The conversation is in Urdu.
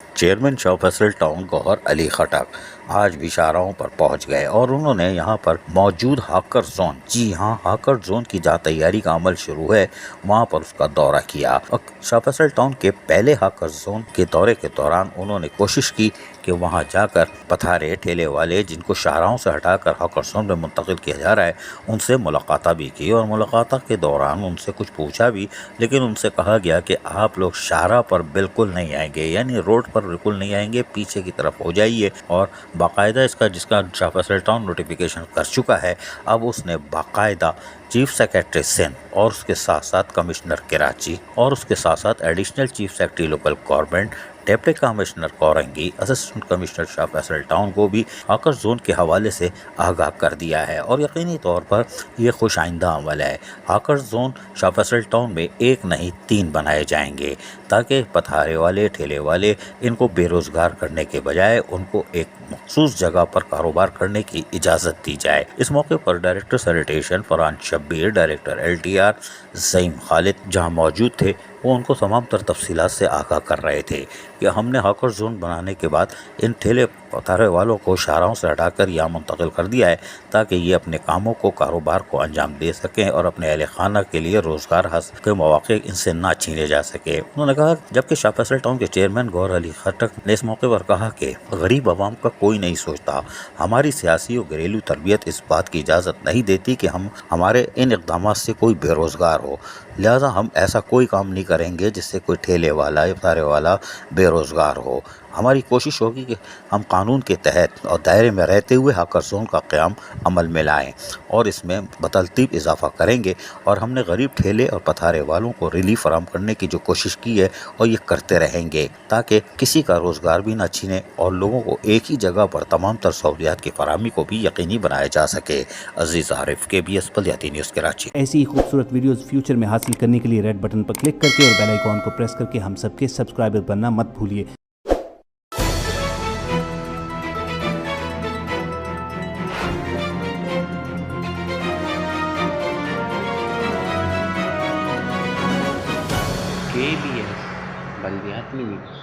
چیئرمین شاہ فیصل ٹاؤن گوہر علی خٹک آج بھی شاہراہوں پر پہنچ گئے اور انہوں نے یہاں پر موجود ہاکر زون، جی ہاں ہاکر زون کی جہاں تیاری کا عمل شروع ہے وہاں پر اس کا دورہ کیا۔ اور شاہ فیصل ٹاؤن کے پہلے ہاکر زون کے دورے کے دوران انہوں نے کوشش کی کہ وہاں جا کر پتھارے ٹھیلے والے جن کو شاہراہوں سے ہٹا کر ہاکر زون میں منتقل کیا جا رہا ہے ان سے ملاقاتیں بھی کی، اور ملاقاتوں کے دوران ان سے کچھ پوچھا بھی، لیکن ان سے کہا گیا کہ آپ لوگ شاہراہ پر بالکل نہیں آئیں گے، یعنی روڈ پر بالکل نہیں آئیں گے، پیچھے کی طرف ہو جائیے۔ اور باقاعدہ جس کا شاہ فیصل ٹاؤن نوٹیفیکیشن کر چکا ہے، اب اس نے باقاعدہ چیف سیکرٹری سندھ اور اس کے ساتھ ساتھ کمشنر کراچی اور اس کے ساتھ ساتھ additional chief secretary local government, deputy commissioner Korangi, assistant commissioner Shah Faisal town کو بھی ہاکر زون کے حوالے سے آگاہ کر دیا ہے، اور یقینی طور پر یہ خوش آئندہ عمل ہے۔ ہاکر زون شاہ فیصل ٹاؤن میں ایک نہیں 3 بنائے جائیں گے تاکہ پتھارے والے ٹھیلے والے ان کو بے روزگار کرنے کے بجائے ان کو ایک مخصوص جگہ پر کاروبار کرنے کی اجازت دی جائے۔ اس موقع پر director sanitation Farhan Shabbir, director LTR Zaeem Khalid جہاں موجود تھے، وہ ان کو تمام تر تفصیلات سے آگاہ کر رہے تھے کہ ہم نے ہاکر زون بنانے کے بعد ان ٹھیلے پتھارے والوں کو شاہراہوں سے ہٹا کر یہاں منتقل کر دیا ہے تاکہ یہ اپنے کاموں کو، کاروبار کو انجام دے سکیں اور اپنے اہل خانہ کے لیے روزگار حاصل کے مواقع ان سے نہ چھینے جا سکے۔ انہوں نے کہا جبکہ شاہ فیصل ٹاؤن کے چیئرمین گوہر علی خٹک نے اس موقع پر کہا کہ غریب عوام کا کوئی نہیں سوچتا، ہماری سیاسی اور گھریلو تربیت اس بات کی اجازت نہیں دیتی کہ ہمارے ان اقدامات سے کوئی بے روزگار ہو، لہٰذا ہم ایسا کوئی کام نہیں کریں گے جس سے کوئی ٹھیلے والا یا پتھارے والا بے روزگار ہو۔ ہماری کوشش ہوگی کہ ہم قانون کے تحت اور دائرے میں رہتے ہوئے ہاکر زون کا قیام عمل میں لائیں اور اس میں بترتیب اضافہ کریں گے، اور ہم نے غریب ٹھیلے اور پتھارے والوں کو ریلیف فراہم کرنے کی جو کوشش کی ہے اور یہ کرتے رہیں گے تاکہ کسی کا روزگار بھی نہ چھینے اور لوگوں کو ایک ہی جگہ پر تمام تر سہولیات کی فراہمی کو بھی یقینی بنایا جا سکے۔ عزیز عارف، KBS بلدیاتی نیوز کراچی۔ ایسی ہی خوبصورت ویڈیوز فیوچر میں حاصل کرنے کے لیے ریڈ بٹن پر کلک کر کے اور بیل آئیکن کو پریس کر کے ہم سب کے سبسکرائبر بننا مت بھولیے۔ KBS بلدیاتی نیوز۔